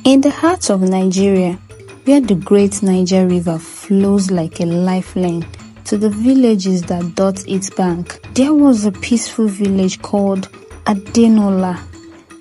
In the heart of Nigeria, where the great Niger River flows like a lifeline to the villages that dot its bank, there was a peaceful village called Adenola.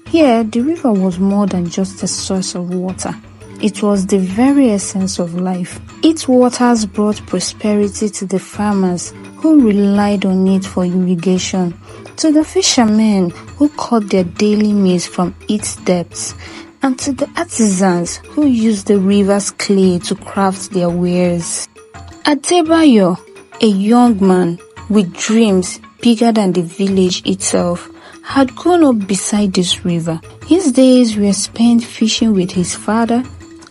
Here, the river was more than just a source of water. It was the very essence of life. Its waters brought prosperity to the farmers who relied on it for irrigation, to the fishermen who caught their daily meals from its depths, and to the artisans who used the river's clay to craft their wares. Adebayo, a young man with dreams bigger than the village itself, had grown up beside this river. His days were spent fishing with his father,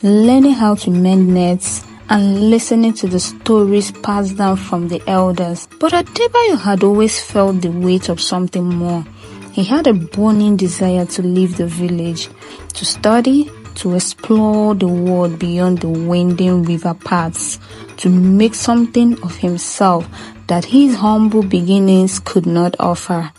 learning how to mend nets, and listening to the stories passed down from the elders. But Adebayo had always felt the weight of something more. He had a burning desire to leave the village, to study, to explore the world beyond the winding river paths, to make something of himself that his humble beginnings could not offer.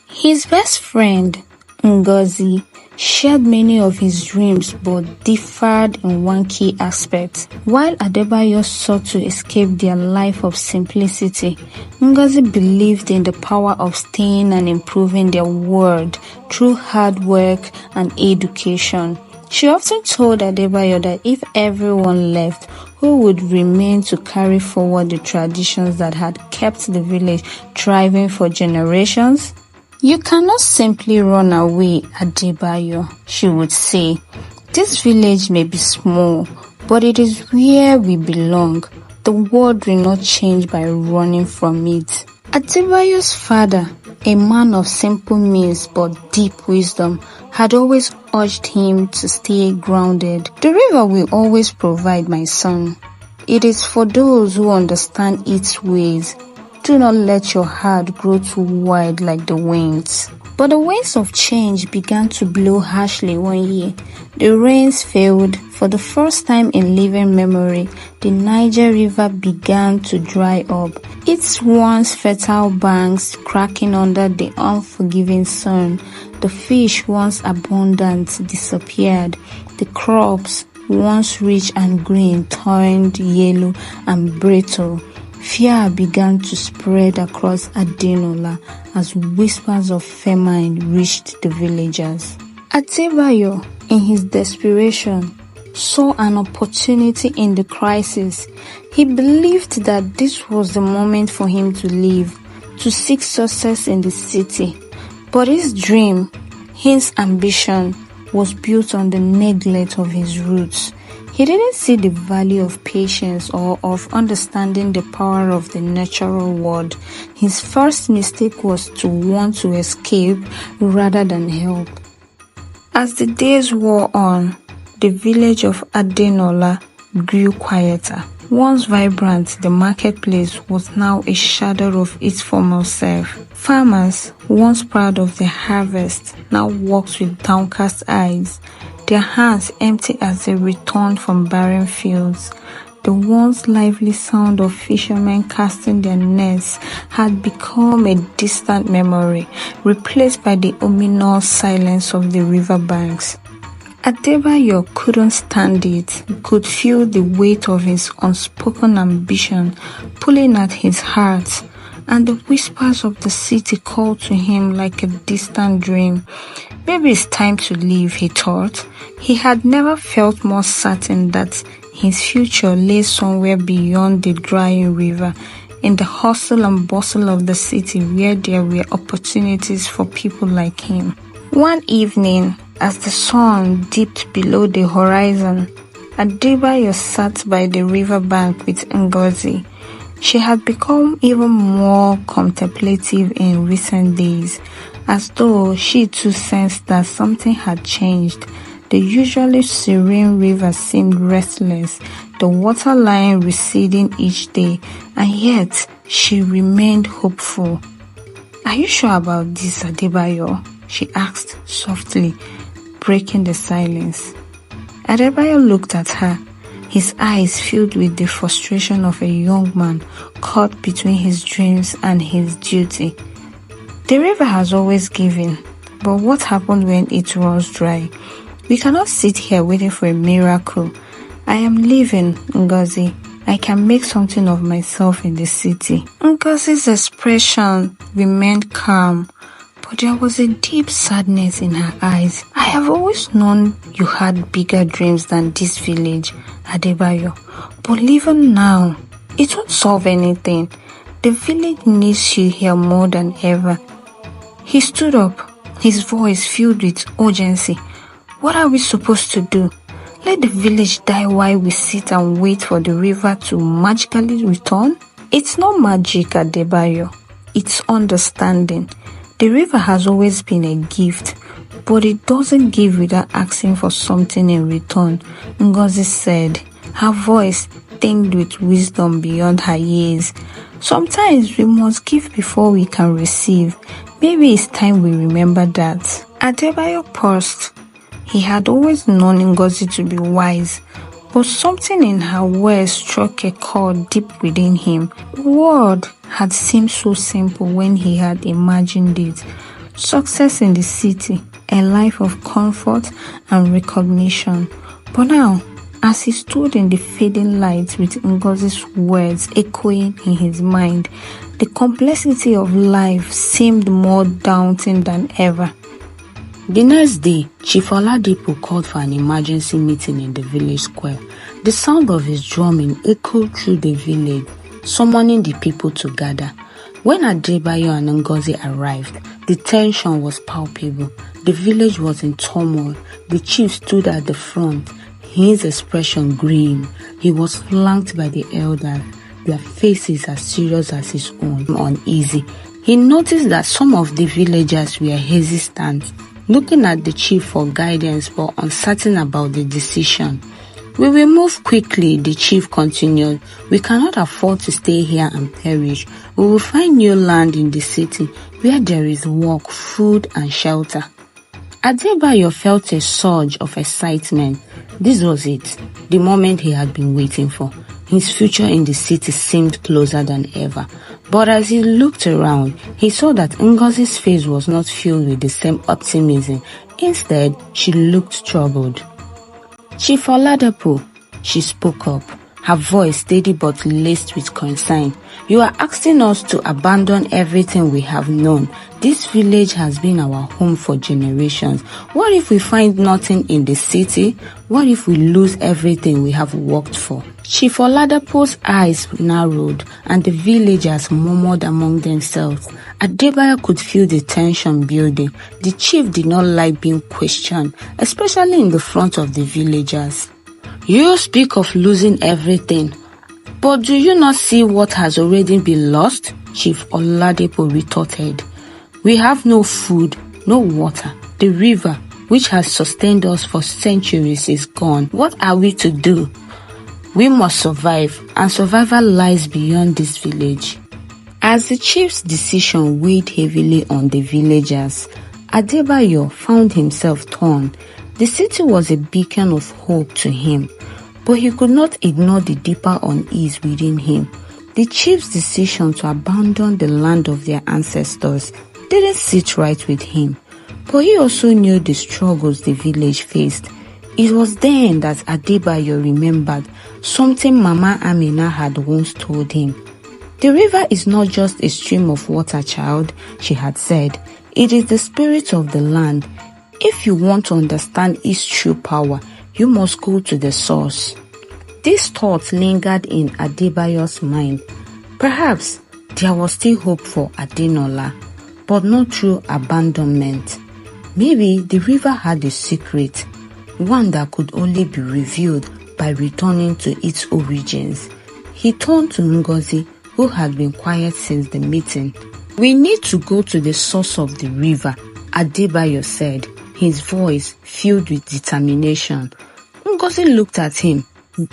His best friend, Ngozi, shared many of his dreams but differed in one key aspect. While Adebayo sought to escape their life of simplicity, Ngozi believed in the power of staying and improving their world through hard work and education. She often told Adebayo that if everyone left, who would remain to carry forward the traditions that had kept the village thriving for generations? "You cannot simply run away, Adebayo," she would say. "This village may be small, but it is where we belong. The world will not change by running from it." Adebayo's father, a man of simple means but deep wisdom, had always urged him to stay grounded. "The river will always provide, my son. It is for those who understand its ways. Do not let your heart grow too wide like the winds." But the winds of change began to blow harshly one year. The rains failed. For the first time in living memory, the Niger River began to dry up, its once fertile banks cracking under the unforgiving sun. The fish once abundant disappeared. The crops, once rich and green, turned yellow and brittle. Fear began to spread across Adenola as whispers of famine reached the villagers. Adebayo, in his desperation, saw an opportunity in the crisis. He believed that this was the moment for him to leave, to seek success in the city. But his dream, his ambition, was built on the neglect of his roots. He didn't see the value of patience or of understanding the power of the natural world. His first mistake was to want to escape rather than help. As the days wore on, the village of Adenola grew quieter. Once vibrant, the marketplace was now a shadow of its former self. Farmers, once proud of their harvest, now walked with downcast eyes, their hands empty as they returned from barren fields. The once lively sound of fishermen casting their nets had become a distant memory, replaced by the ominous silence of the riverbanks. Adebayo couldn't stand it. He could feel the weight of his unspoken ambition pulling at his heart, and the whispers of the city called to him like a distant dream. Maybe it's time to leave, he thought. He had never felt more certain that his future lay somewhere beyond the drying river, in the hustle and bustle of the city where there were opportunities for people like him. One evening, as the sun dipped below the horizon, Adebayo sat by the riverbank with Ngozi. She had become even more contemplative in recent days, as though she too sensed that something had changed. The usually serene river seemed restless, the waterline receding each day, and yet she remained hopeful. "Are you sure about this, Adebayo?" she asked softly, breaking the silence. Adebayo looked at her, his eyes filled with the frustration of a young man caught between his dreams and his duty. "The river has always given, but what happened when it runs dry? We cannot sit here waiting for a miracle. I am leaving, Ngozi. I can make something of myself in the city. Ngozi's expression remained calm, but there was a deep sadness in her eyes. I have always known you had bigger dreams than this village, Adebayo. But even now, it won't solve anything. The village needs you here more than ever. He stood up, his voice filled with urgency. What are we supposed to do? Let the village die while we sit and wait for the river to magically return? It's not magic, Adebayo. It's understanding. The river has always been a gift, but it doesn't give without asking for something in return, Ngozi said, her voice tinged with wisdom beyond her years. Sometimes we must give before we can receive. Maybe it's time we remember that. Adebayo paused. He had always known Ngozi to be wise, but something in her words struck a chord deep within him. The word had seemed so simple when he had imagined it. Success in the city, a life of comfort and recognition. But now, as he stood in the fading light with Ngozi's words echoing in his mind, the complexity of life seemed more daunting than ever. The next day, Chief Oladipo called for an emergency meeting in the village square. The sound of his drumming echoed through the village, summoning the people to gather. When Adebayo and Ngozi arrived, the tension was palpable. The village was in turmoil. The chief stood at the front, his expression grim. He was flanked by the elders, their faces as serious as his own, uneasy. He noticed that some of the villagers were hesitant, looking at the chief for guidance but uncertain about the decision. We will move quickly, the chief continued. We cannot afford to stay here and perish. We will find new land in the city where there is work, food and shelter. Adebayo felt a surge of excitement. This was it, the moment he had been waiting for. His future in the city seemed closer than ever. But as he looked around, he saw that Ngozi's face was not filled with the same optimism. Instead, she looked troubled. Chief Oladipo, she spoke up, her voice steady but laced with concern. You are asking us to abandon everything we have known. This village has been our home for generations. What if we find nothing in the city? What if we lose everything we have worked for? Chief Oladipo's eyes narrowed and the villagers murmured among themselves. Adebayo could feel the tension building. The chief did not like being questioned, especially in the front of the villagers. You speak of losing everything, but do you not see what has already been lost? Chief Oladipo retorted. We have no food, no water. The river, which has sustained us for centuries, is gone. What are we to do? We must survive, and survival lies beyond this village. As the chief's decision weighed heavily on the villagers, Adebayo found himself torn. The city was a beacon of hope to him, but he could not ignore the deeper unease within him. The chief's decision to abandon the land of their ancestors didn't sit right with him, but he also knew the struggles the village faced. It was then that Adebayo remembered something Mama Amina had once told him. The river is not just a stream of water, child, she had said. It is the spirit of the land. If you want to understand its true power, you must go to the source. These thoughts lingered in Adebayo's mind. Perhaps there was still hope for Adenola, but not through abandonment. Maybe the river had a secret, one that could only be revealed by returning to its origins. He turned to Ngozi, who had been quiet since the meeting. We need to go to the source of the river, Adebayo said, his voice filled with determination. Ngozi looked at him,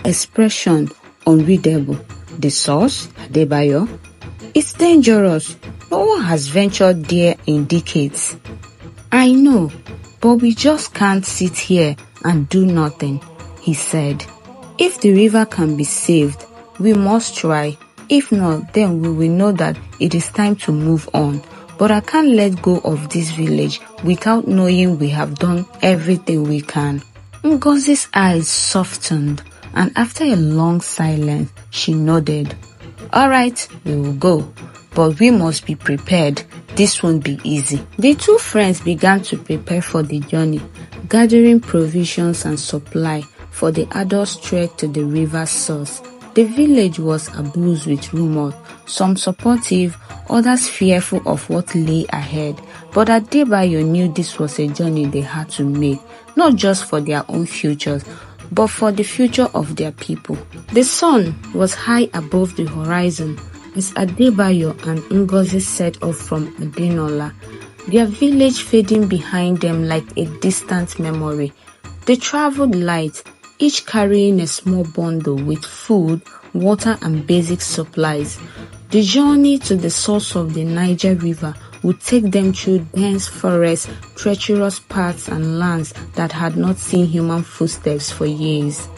expression unreadable. The source, Adebayo? It's dangerous. No one has ventured there in decades. I know, but we just can't sit here and do nothing, he said. If the river can be saved, we must try. If not, then we will know that it is time to move on. but I can't let go of this village without knowing we have done everything we can." Ngozi's eyes softened, and after a long silence, she nodded. "All right, we will go, but we must be prepared. This won't be easy." The two friends began to prepare for the journey, gathering provisions and supply for the adults' trek to the river's source. The village was abuzz with rumors, some supportive, others fearful of what lay ahead. But Adebayo knew this was a journey they had to make, not just for their own futures, but for the future of their people. The sun was high above the horizon as Adebayo and Ngozi set off from Adenola, their village fading behind them like a distant memory. They traveled light, each carrying a small bundle with food, water, and basic supplies. The journey to the source of the Niger River would take them through dense forests, treacherous paths, and lands that had not seen human footsteps for years.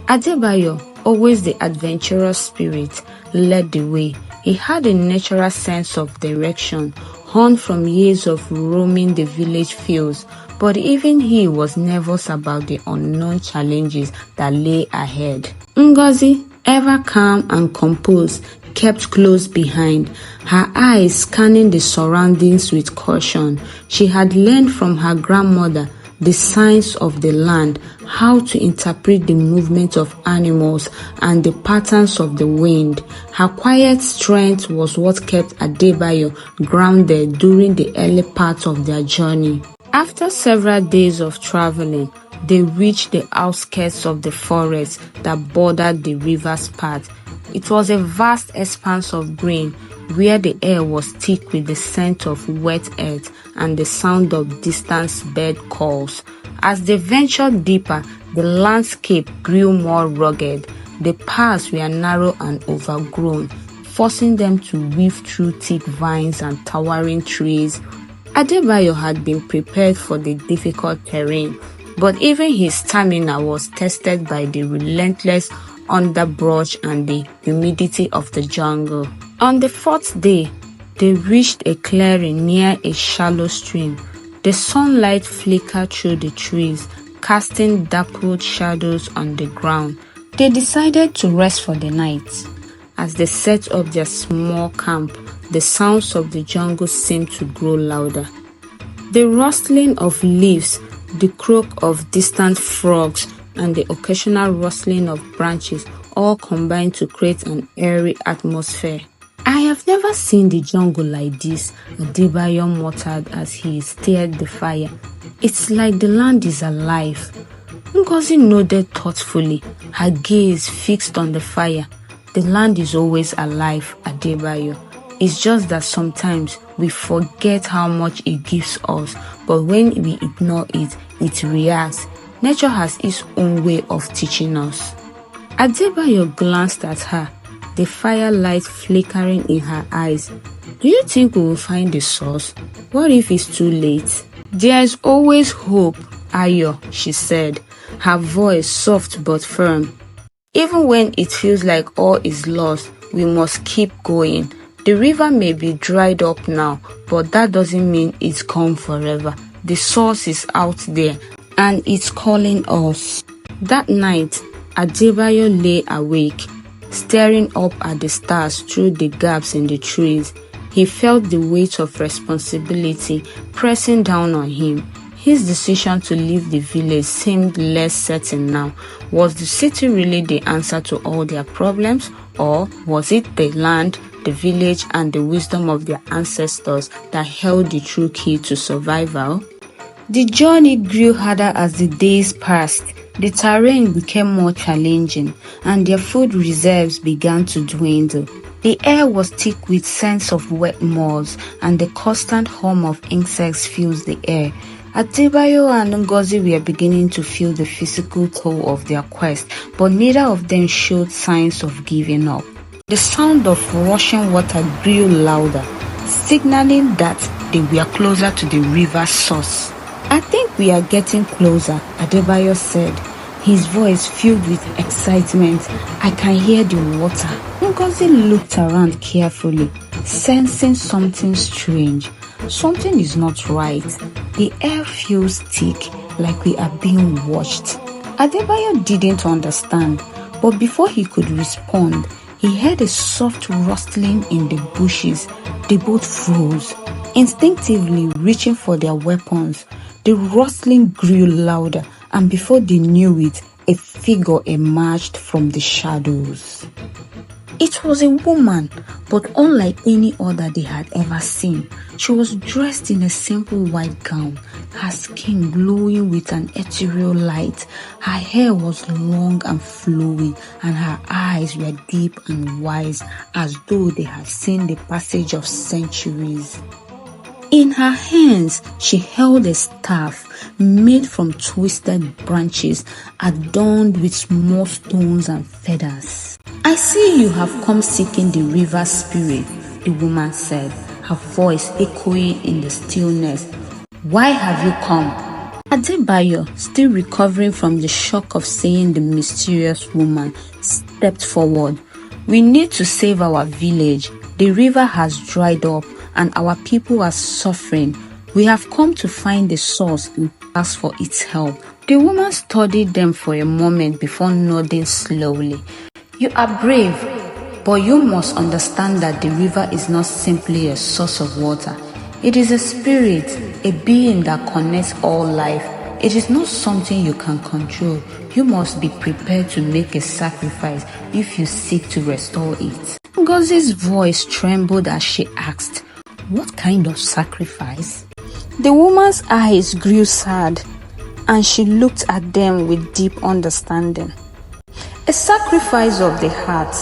Adebayo, always the adventurous spirit, led the way. He had a natural sense of direction, honed from years of roaming the village fields, but even he was nervous about the unknown challenges that lay ahead. Ngozi, ever calm and composed, kept close behind, her eyes scanning the surroundings with caution. She had learned from her grandmother the signs of the land, how to interpret the movement of animals and the patterns of the wind. Her quiet strength was what kept Adebayo grounded during the early part of their journey. After several days of traveling, they reached the outskirts of the forest that bordered the river's path. It was a vast expanse of green, where the air was thick with the scent of wet earth and the sound of distant bird calls. As they ventured deeper, the landscape grew more rugged. The paths were narrow and overgrown, forcing them to weave through thick vines and towering trees. Adebayo had been prepared for the difficult terrain, but even his stamina was tested by the relentless underbrush and the humidity of the jungle. On the fourth day, they reached a clearing near a shallow stream. The sunlight flickered through the trees, casting dappled shadows on the ground. They decided to rest for the night. As they set up their small camp, the sounds of the jungle seemed to grow louder. The rustling of leaves, the croak of distant frogs, and the occasional rustling of branches all combined to create an eerie atmosphere. "I have never seen the jungle like this," Adebayo muttered as he stirred the fire. "It's like the land is alive." Ngozi nodded thoughtfully, her gaze fixed on the fire. "The land is always alive, Adebayo. It's just that sometimes we forget how much it gives us, but when we ignore it, it reacts. Nature has its own way of teaching us." Adebayo glanced at her, the firelight flickering in her eyes. "Do you think we will find the source? What if it's too late?" "There is always hope, Ayo," she said, her voice soft but firm. "Even when it feels like all is lost, we must keep going. The river may be dried up now, but that doesn't mean it's gone forever. The source is out there, and it's calling us." That night, Adebayo lay awake, staring up at the stars through the gaps in the trees. He felt the weight of responsibility pressing down on him. His decision to leave the village seemed less certain now. Was the city really the answer to all their problems, or was it the land, the village, and the wisdom of their ancestors that held the true key to survival? The journey grew harder as the days passed. The terrain became more challenging, and their food reserves began to dwindle. The air was thick with scents of wet moss, and the constant hum of insects filled the air. Adebayo and Ngozi were beginning to feel the physical toll of their quest, but neither of them showed signs of giving up. The sound of rushing water grew louder, signaling that they were closer to the river's source. "I think we are getting closer," Adebayo said, his voice filled with excitement. "I can hear the water." Ngozi looked around carefully. Sensing something strange, something is not right. The air feels thick, like we are being watched. Adebayo didn't understand, but before he could respond, he heard a soft rustling in the bushes. They both froze, instinctively reaching for their weapons. The rustling grew louder, and before they knew it, a figure emerged from the shadows. It was a woman, but unlike any other they had ever seen. She was dressed in a simple white gown, her skin glowing with an ethereal light. Her hair was long and flowy, and her eyes were deep and wise, as though they had seen the passage of centuries. In her hands, she held a staff made from twisted branches, adorned with small stones and feathers. "I see you have come seeking the river spirit," the woman said, her voice echoing in the stillness. "Why have you come?" Adebayo, still recovering from the shock of seeing the mysterious woman, stepped forward. "We need to save our village. The river has dried up, and our people are suffering. We have come to find the source and ask for its help." The woman studied them for a moment before nodding slowly. "You are brave, but you must understand that the river is not simply a source of water. It is a spirit, a being that connects all life. It is not something you can control. You must be prepared to make a sacrifice if you seek to restore it." Ngozi's voice trembled as she asked, "What kind of sacrifice?" The woman's eyes grew sad, and she looked at them with deep understanding. "A sacrifice of the heart.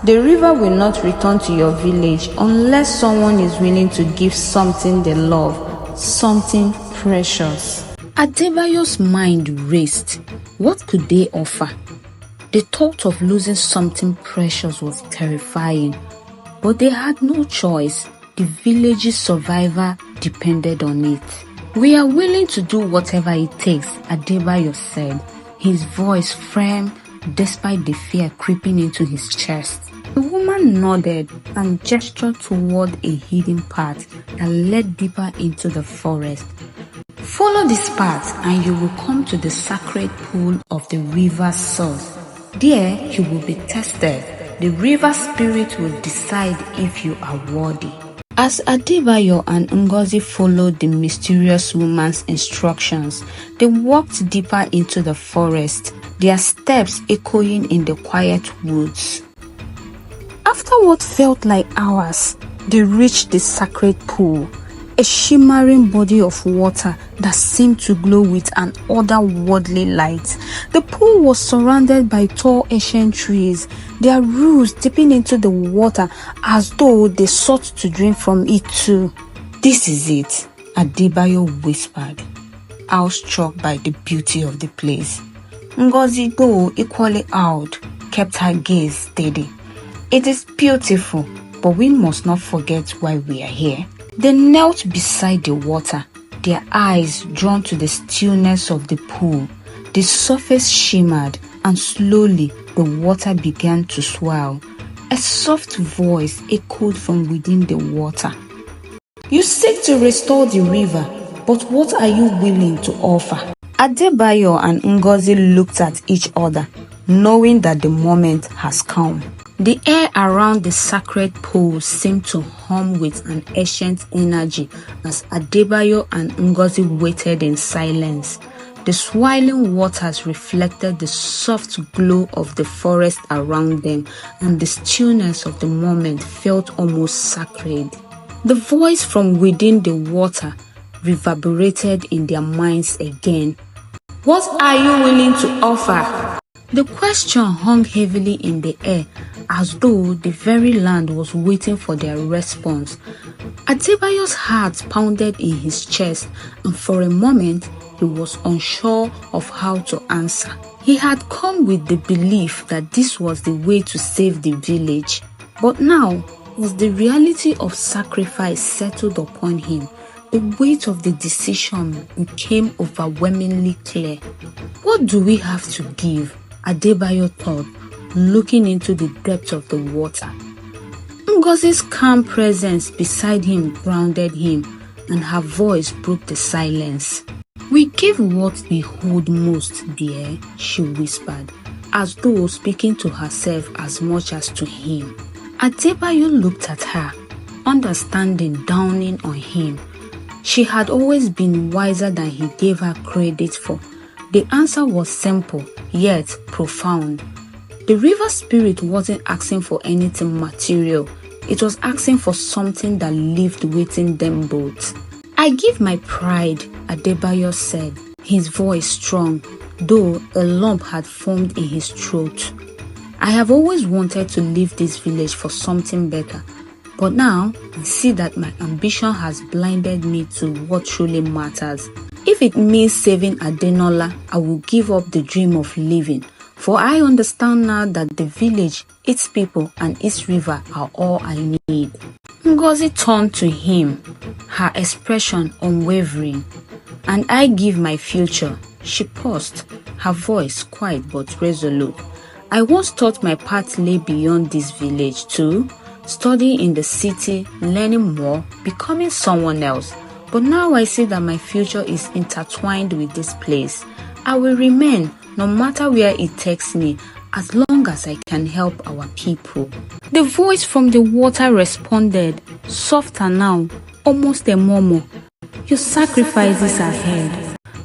The river will not return to your village unless someone is willing to give something they love, something precious." Adebayo's mind raced. What could they offer? The thought of losing something precious was terrifying, but they had no choice. The village's survival depended on it. "We are willing to do whatever it takes," Adebayo said, his voice firm despite the fear creeping into his chest. The woman nodded and gestured toward a hidden path that led deeper into the forest. "Follow this path and you will come to the sacred pool of the river's source. There you will be tested. The river spirit will decide if you are worthy." As Adebayo and Ngozi followed the mysterious woman's instructions, they walked deeper into the forest, their steps echoing in the quiet woods. After what felt like hours, they reached the sacred pool, a shimmering body of water that seemed to glow with an otherworldly light. The pool was surrounded by tall ancient trees, their roots dipping into the water as though they sought to drink from it too. "This is it," Adebayo whispered, awestruck by the beauty of the place. Ngozi, though equally awed, kept her gaze steady. "It is beautiful, but we must not forget why we are here." They knelt beside the water, their eyes drawn to the stillness of the pool. The surface shimmered, and slowly the water began to swirl. A soft voice echoed from within the water. "You seek to restore the river, but what are you willing to offer?" Adebayo and Ngozi looked at each other, knowing that the moment has come. The air around the sacred pool seemed to hum with an ancient energy as Adebayo and Ngozi waited in silence. The swirling waters reflected the soft glow of the forest around them, and the stillness of the moment felt almost sacred. The voice from within the water reverberated in their minds again. "What are you willing to offer?" The question hung heavily in the air, as though the very land was waiting for their response. Adebayo's heart pounded in his chest, and for a moment he was unsure of how to answer. He had come with the belief that this was the way to save the village, but now, as the reality of sacrifice settled upon him, the weight of the decision became overwhelmingly clear. "What do we have to give?" Adebayo thought, looking into the depth of the water. Ngozi's calm presence beside him grounded him, and her voice broke the silence. "We give what we hold most dear," she whispered, as though speaking to herself as much as to him. Adebayo looked at her, understanding dawning on him. She had always been wiser than he gave her credit for. The answer was simple, yet profound. The river spirit wasn't asking for anything material. It was asking for something that lived within them both. "I give my pride," Adebayo said, his voice strong, though a lump had formed in his throat. "I have always wanted to leave this village for something better, but now I see that my ambition has blinded me to what truly matters. If it means saving Adenola, I will give up the dream of living, for I understand now that the village, its people, and its river are all I need." Ngozi turned to him, her expression unwavering. "And I give my future." She paused, her voice quiet but resolute. "I once thought my path lay beyond this village too, studying in the city, learning more, becoming someone else. But now I see that my future is intertwined with this place. I will remain, no matter where it takes me, as long as I can help our people." The voice from the water responded, softer now, almost a murmur. "Your sacrifices are heard."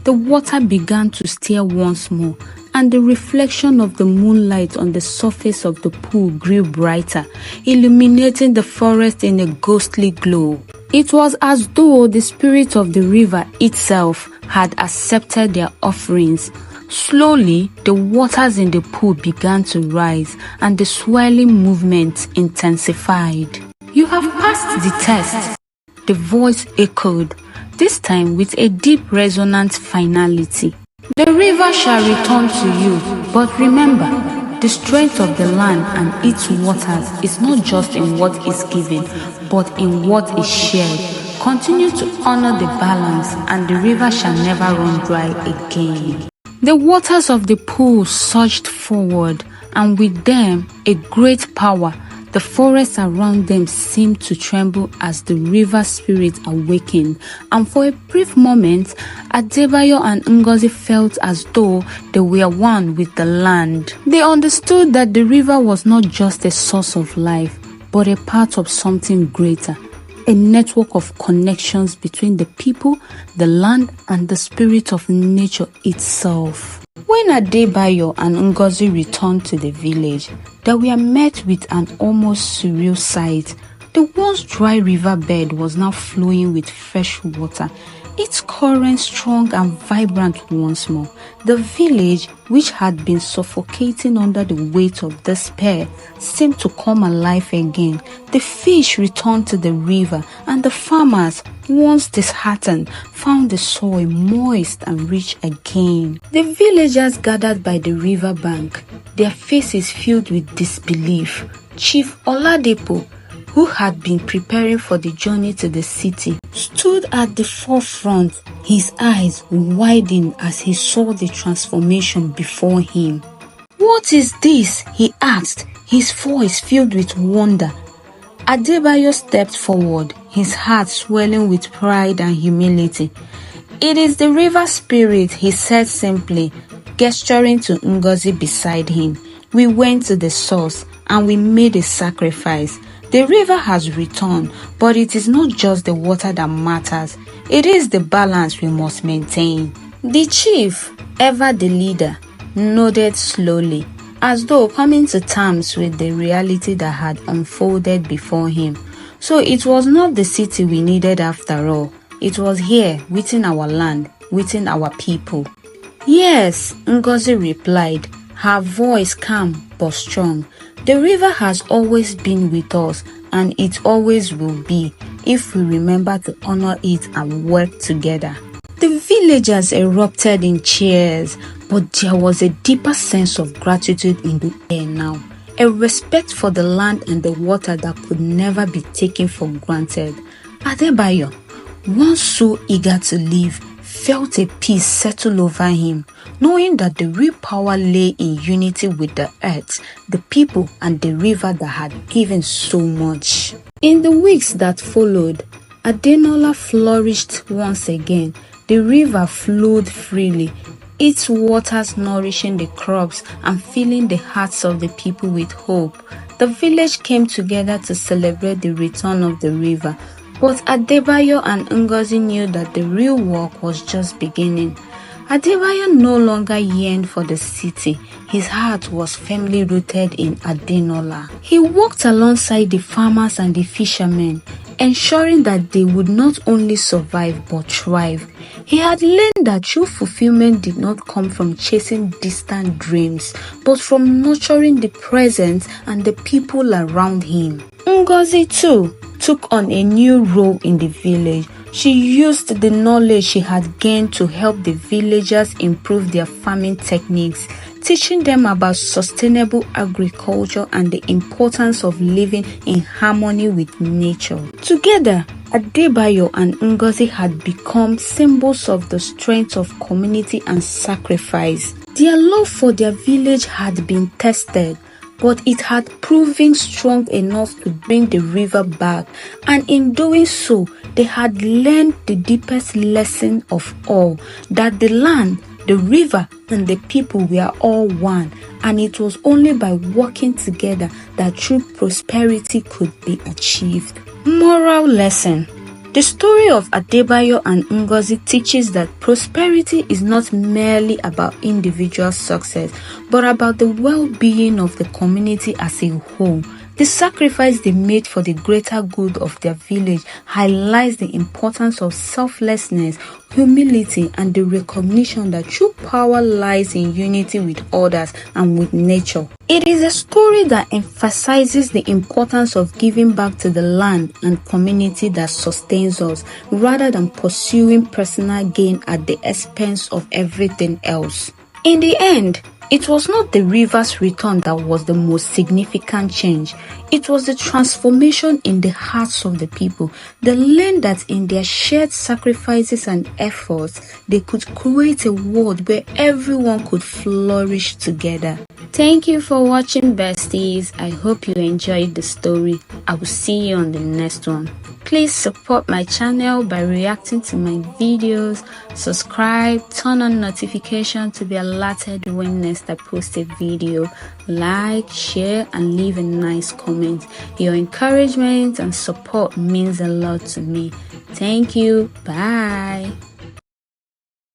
The water began to stir once more, and the reflection of the moonlight on the surface of the pool grew brighter, illuminating the forest in a ghostly glow. It was as though the spirit of the river itself had accepted their offerings. Slowly, the waters in the pool began to rise, and the swirling movement intensified. "You have passed the test," the voice echoed, this time with a deep resonant finality. "The river shall return to you, but remember, the strength of the land and its waters is not just in what is given, but in what is shared. Continue to honor the balance, and the river shall never run dry again." The waters of the pool surged forward, and with them a great power. The forest around them seemed to tremble as the river spirit awakened, and for a brief moment, Adebayo and Ngozi felt as though they were one with the land. They understood that the river was not just a source of life, but a part of something greater, a network of connections between the people, the land, and the spirit of nature itself. When Adebayo and Ngozi returned to the village, they were met with an almost surreal sight. The once dry riverbed was now flowing with fresh water, its current strong and vibrant once more. The village, which had been suffocating under the weight of despair, seemed to come alive again. The fish returned to the river, and the farmers, once disheartened, found the soil moist and rich again. The villagers gathered by the river bank, their faces filled with disbelief. Chief Oladipo, who had been preparing for the journey to the city, stood at the forefront, his eyes widening as he saw the transformation before him. "What is this?" he asked, his voice filled with wonder. Adebayo stepped forward, his heart swelling with pride and humility. "It is the river spirit," he said simply, gesturing to Ngozi beside him. "We went to the source and we made a sacrifice. The river has returned, but it is not just the water that matters. It is the balance we must maintain." The chief, ever the leader, nodded slowly, as though coming to terms with the reality that had unfolded before him. "So it was not the city we needed after all. It was here, within our land, within our people." "Yes," Ngozi replied, her voice calm but strong. "The river has always been with us, and it always will be, if we remember to honor it and work together." The villagers erupted in cheers, but there was a deeper sense of gratitude in the air now, a respect for the land and the water that could never be taken for granted. Adebayo, once so eager to live, felt a peace settle over him, knowing that the real power lay in unity with the earth, the people, and the river that had given so much. In the weeks that followed, Adenola flourished once again. The river flowed freely, its waters nourishing the crops and filling the hearts of the people with hope. The village came together to celebrate the return of the river, but Adebayo and Ngozi knew that the real work was just beginning. Adebayo no longer yearned for the city. His heart was firmly rooted in Adenola. He walked alongside the farmers and the fishermen, ensuring that they would not only survive but thrive. He had learned that true fulfillment did not come from chasing distant dreams, but from nurturing the present and the people around him. Ngozi too took on a new role in the village. She used the knowledge she had gained to help the villagers improve their farming techniques, teaching them about sustainable agriculture and the importance of living in harmony with nature. Together, Adebayo and Ngozi had become symbols of the strength of community and sacrifice. Their love for their village had been tested, but it had proven strong enough to bring the river back, and in doing so, they had learned the deepest lesson of all, that the land, the river, and the people were all one, and it was only by working together that true prosperity could be achieved. Moral lesson. The story of Adebayo and Ngozi teaches that prosperity is not merely about individual success, but about the well-being of the community as a whole. The sacrifice they made for the greater good of their village highlights the importance of selflessness, humility, and the recognition that true power lies in unity with others and with nature. It is a story that emphasizes the importance of giving back to the land and community that sustains us, rather than pursuing personal gain at the expense of everything else. In the end, it was not the river's return that was the most significant change. It was the transformation in the hearts of the people. They learned that in their shared sacrifices and efforts, they could create a world where everyone could flourish together. Thank you for watching, besties. I hope you enjoyed the story. I will see you on the next one. Please support my channel by reacting to my videos, subscribe, turn on notifications to be alerted when next I post a video, like, share, and leave a nice comment. Your encouragement and support means a lot to me. Thank you. Bye.